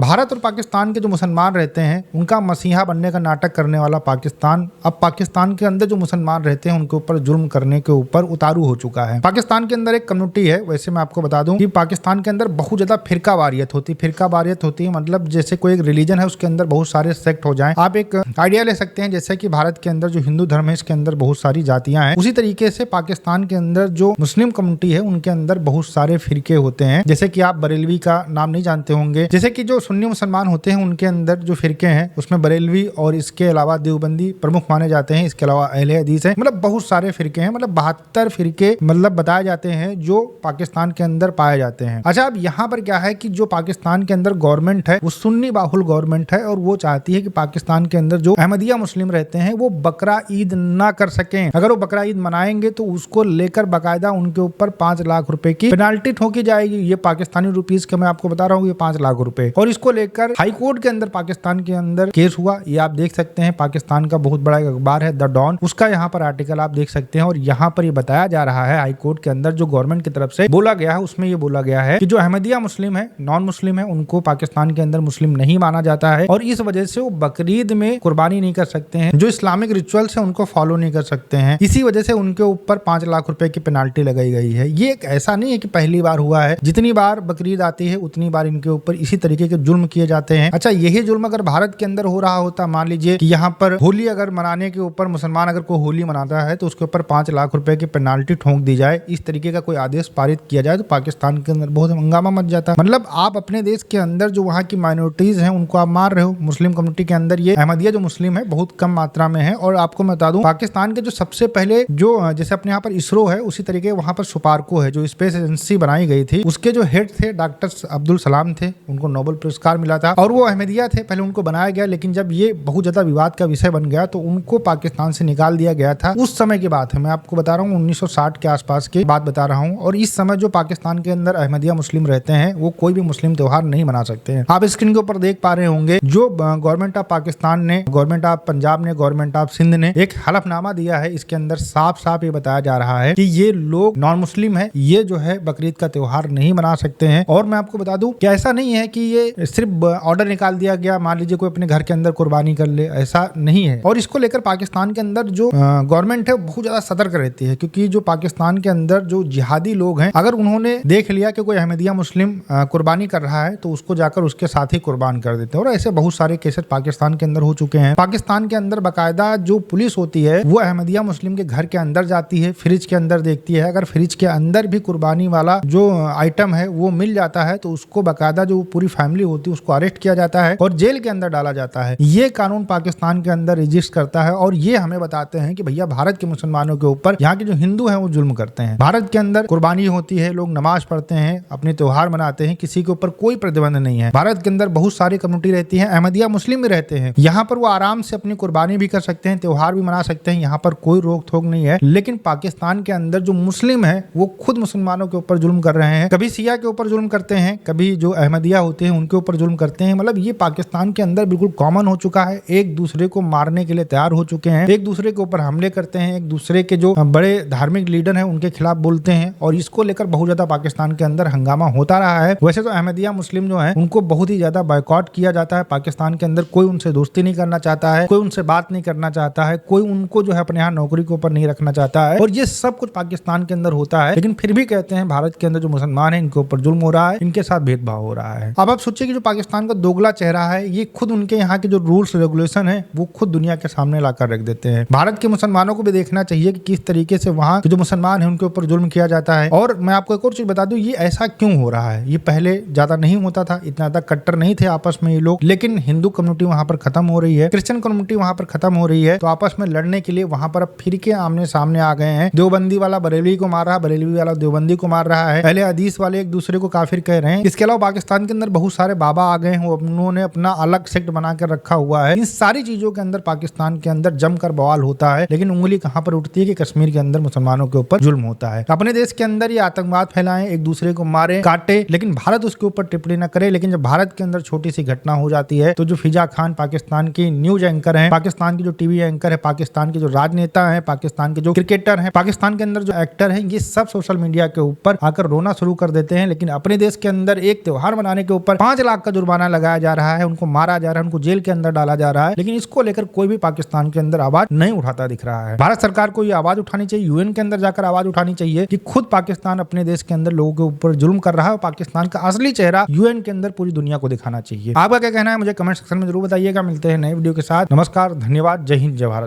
भारत और पाकिस्तान के जो मुसलमान रहते हैं उनका मसीहा बनने का नाटक करने वाला पाकिस्तान अब पाकिस्तान के अंदर जो मुसलमान रहते हैं उनके ऊपर जुल्म करने के ऊपर उतारू हो चुका है। पाकिस्तान के अंदर एक कम्युनिटी है, वैसे मैं आपको बता दूं कि पाकिस्तान के अंदर बहुत ज्यादा फिरका वारियत होती है। मतलब जैसे कोई एक रिलीजन है उसके अंदर बहुत सारे सेक्ट हो जाएं। आप एक आइडिया ले सकते हैं जैसे कि भारत के अंदर जो हिंदू धर्म है इसके अंदर बहुत सारी जातियां हैं, उसी तरीके से पाकिस्तान के अंदर जो मुस्लिम कम्युनिटी है उनके अंदर बहुत सारे फिरके होते हैं। जैसे कि आप बरेलवी का नाम नहीं जानते होंगे, जैसे कि जो सुन्नी मुसलमान होते हैं उनके अंदर जो फिरके हैं उसमें बरेलवी और इसके अलावा देवबंदी प्रमुख माने जाते हैं। इसके अलावा अहले हदीस है, मतलब बहुत सारे फिरके हैं, मतलब 72 फिरके मतलब बताए जाते हैं जो पाकिस्तान के अंदर पाए जाते हैं। अच्छा, अब यहाँ पर क्या है कि जो पाकिस्तान के अंदर गवर्नमेंट है वो सुन्नी बाहुल गवर्नमेंट है और वो चाहती है कि पाकिस्तान के अंदर जो अहमदिया मुस्लिम रहते हैं वो बकरा ईद ना कर सकें। अगर वो बकरा ईद मनाएंगे तो उसको लेकर बाकायदा उनके ऊपर 5 लाख रुपए की पेनाल्टी ठोकी जाएगी। ये पाकिस्तानी रुपीज के मैं आपको बता रहा हूँ, ये 5 लाख रुपए। और इसको लेकर हाई कोर्ट के अंदर पाकिस्तान के अंदर केस हुआ। ये आप देख सकते हैं, पाकिस्तान का बहुत बड़ा अखबार है द डॉन, उसका यहाँ पर आर्टिकल आप देख सकते हैं। और यहाँ पर ये बताया जा रहा है हाई कोर्ट के अंदर जो गवर्नमेंट की तरफ से बोला गया है उसमें ये बोला गया है कि जो अहमदिया मुस्लिम है, नॉन मुस्लिम है, उनको पाकिस्तान के अंदर मुस्लिम नहीं माना जाता है और इस वजह से वो बकरीद में कुर्बानी नहीं कर सकते हैं। जो इस्लामिक रिचुअल्स है उनको फॉलो नहीं कर सकते हैं। इसी वजह से उनके ऊपर 5 लाख रुपए की पेनाल्टी लगाई गई है। ये एक ऐसा नहीं है कि पहली बार हुआ है, जितनी बार बकरीद आती है उतनी बार इनके ऊपर इसी तरीके के जुल्म किए जाते हैं। अच्छा, यही जुल्म अगर भारत के अंदर हो रहा होता, मान लीजिए कि यहाँ पर होली अगर मनाने के ऊपर मुसलमान अगर कोई होली मनाता है तो उसके ऊपर 5 लाख रुपए की पेनाल्टी ठोक दी जाए, इस तरीके का कोई आदेश पारित किया जाए तो पाकिस्तान के अंदर बहुत हंगामा मच जाता है। मतलब आप अपने देश के अंदर जो वहाँ की माइनॉरिटीज हैं उनको आप मार रहे हो। मुस्लिम कम्युनिटी के अंदर ये अहमदिया जो मुस्लिम है बहुत कम मात्रा में है। और आपको मैं बता दूं, पाकिस्तान के जो सबसे पहले जो जैसे अपने यहाँ पर इसरो है उसी तरीके वहाँ पर सुपार्को है जो स्पेस एजेंसी बनाई गई थी, उसके जो हेड थे डॉक्टर अब्दुल सलाम थे, उनको नोबेल पुरस्कार मिला था और वो अहमदिया थे। पहले उनको बनाया गया, लेकिन जब ये बहुत ज्यादा विवाद का विषय बन गया तो उनको पाकिस्तान से निकाल दिया गया था। उस समय की बात है, मैं आपको बता रहा हूँ 1960 के आसपास की बात बता रहा हूँ। और इस समय जो पाकिस्तान के अंदर अहमदिया मुस्लिम रहते हैं वो कोई भी मुस्लिम त्योहार नहीं मना सकते हैं। आप स्क्रीन के ऊपर देख पा रहे होंगे जो गवर्नमेंट ऑफ पाकिस्तान ने, गवर्नमेंट ऑफ पंजाब ने, गवर्नमेंट ऑफ सिंध ने एक हलफनामा दिया है। इसके अंदर साफ साफ ये बताया जा रहा है कि ये लोग नॉन मुस्लिम है, ये जो है बकरीद का त्योहार नहीं मना सकते हैं। और मैं आपको बता दूं कि ऐसा नहीं है कि ये सिर्फ ऑर्डर निकाल दिया गया, मान लीजिए कोई अपने घर के अंदर कुर्बानी कर ले, ऐसा नहीं है। और इसको लेकर पाकिस्तान के अंदर जो गवर्नमेंट है बहुत ज्यादा सतर्क रहती है, क्योंकि जो पाकिस्तान के अंदर जो जिहादी लोग हैं अगर उन्होंने देख लिया कि कोई अहमदिया मुस्लिम कुर्बानी कर रहा है तो उसको जाकर उसके साथ ही कुर्बान कर देते हैं। और ऐसे बहुत सारे केसेस पाकिस्तान के अंदर हो चुके हैं। पाकिस्तान के अंदर बाकायदा जो पुलिस होती है वो अहमदिया मुस्लिम के घर के अंदर जाती है, फ्रिज के अंदर देखती है, अगर फ्रिज के अंदर भी कुर्बानी वाला जो आइटम है वो मिल जाता है तो उसको बाकायदा जो पूरी फैमिली होती है उसको अरेस्ट किया जाता है और जेल के अंदर डाला जाता है। ये कानून पाकिस्तान के अंदर एग्जिस्ट करता है और ये हमें बताते हैं कि भैया भारत के मुसलमानों के ऊपर यहाँ के जो हिंदू हैं वो जुल्म करते हैं। भारत के अंदर कुर्बानी होती है, लोग नमाज पढ़ते हैं, अपने त्योहार मनाते हैं, किसी के ऊपर कोई प्रतिबंध नहीं है। भारत के अंदर बहुत सारी कम्युनिटी रहती है, अहमदिया मुस्लिम भी रहते हैं, यहाँ पर वो आराम से अपनी कुर्बानी भी कर सकते हैं, त्योहार भी मना सकते हैं, यहाँ पर कोई रोक थोक नहीं है। लेकिन पाकिस्तान के अंदर जो मुस्लिम है वो खुद मुसलमानों के ऊपर जुल्म कर रहे हैं, कभी सिया के ऊपर जुल्म करते हैं, कभी जो अहमदिया होते हैं उनके ऊपर जुल्म करते हैं। मतलब ये पाकिस्तान के अंदर बिल्कुल कॉमन हो चुका है, एक दूसरे को मारने के लिए तैयार हो चुके हैं, एक दूसरे के ऊपर हमले करते हैं, एक दूसरे के जो बड़े धार्मिक लीडर हैं उनके खिलाफ बोलते हैं और इसको लेकर बहुत ज्यादा पाकिस्तान के अंदर हंगामा होता रहा है। वैसे तो अहमदिया मुस्लिम जो है उनको बहुत ही ज्यादा बॉयकॉट किया जाता है पाकिस्तान के अंदर, कोई उनसे दोस्ती नहीं करना चाहता है, कोई उनसे बात नहीं करना चाहता है, कोई उनको जो है अपने यहाँ नौकरी के ऊपर नहीं रखना चाहता है और ये सब कुछ पाकिस्तान के अंदर होता है। लेकिन फिर भी कहते हैं भारत के अंदर जो मुसलमान है इनके ऊपर जुल्म हो रहा है, इनके साथ भेदभाव हो रहा है। अब आप सोचिए कि जो पाकिस्तान का दोगला चेहरा है ये खुद उनके यहाँ के जो रूल्स रेगुलेशन है वो खुद दुनिया के सामने लाकर रख देते हैं। भारत के मुसलमानों को भी देखना चाहिए कि किस तरीके से वहाँ के जो मुसलमान है उनके ऊपर जुल्म किया जाता है। और मैं आपको एक और चीज बता दूं, ये ऐसा क्यों हो रहा है, ये पहले ज्यादा नहीं होता था, इतना ज्यादा कट्टर नहीं थे आपस में ये लोग, लेकिन हिंदू कम्युनिटी वहाँ पर खत्म हो रही है, क्रिश्चियन कम्युनिटी वहाँ पर खत्म हो रही है, तो आपस में लड़ने के लिए वहाँ पर अब फिरके आमने सामने आ गए हैं। देवबंदी वाला बरेलवी को मार रहा है, बरेलवी वाला देवबंदी को मार रहा है, अहले हदीस वाले एक दूसरे को काफिर कह रहे हैं। इसके अलावा पाकिस्तान के अंदर बहुत सारे बाबा आ गए हैं, उन्होंने अपना अलग सेक्ट बना कर रखा हुआ है। इन सारी चीजों के अंदर पाकिस्तान के अंदर जमकर बवाल होता है, लेकिन उंगली कहाँ पर उठती है कि कश्मीर के अंदर मुसलमानों के ऊपर जुल्म होता है। अपने देश के अंदर ये आतंकवाद फैलाएं, एक दूसरे को मारे काटे, लेकिन भारत उसके ऊपर टिप्पणी न करे। लेकिन जब भारत के अंदर छोटी सी घटना हो जाती है तो जो फिजा खान पाकिस्तान की न्यूज एंकर है, पाकिस्तान की जो टीवी एंकर है, पाकिस्तान के जो राजनेता है, पाकिस्तान के जो क्रिकेटर है, पाकिस्तान के अंदर जो एक्टर है, ये सब सोशल मीडिया के ऊपर आकर रोना शुरू कर देते हैं। लेकिन अपने देश के अंदर एक त्योहार मनाने के ऊपर 5 लाख का जुर्माना लगाया जा रहा है, उनको मारा जा रहा है, उनको जेल के अंदर डाला जा रहा है, लेकिन इसको लेकर कोई भी पाकिस्तान के अंदर आवाज नहीं उठाता दिख रहा है। भारत सरकार को ये आवाज उठानी चाहिए, यूएन के अंदर जाकर आवाज उठानी चाहिए कि खुद पाकिस्तान अपने देश के अंदर लोगों के ऊपर जुल्म कर रहा है और पाकिस्तान का असली चेहरा यूएन के अंदर पूरी दुनिया को दिखाना चाहिए। आपका क्या कहना है मुझे कमेंट सेक्शन में जरूर बताइएगा। मिलते हैं नए वीडियो के साथ। नमस्कार, धन्यवाद, जय हिंद, जय भारत।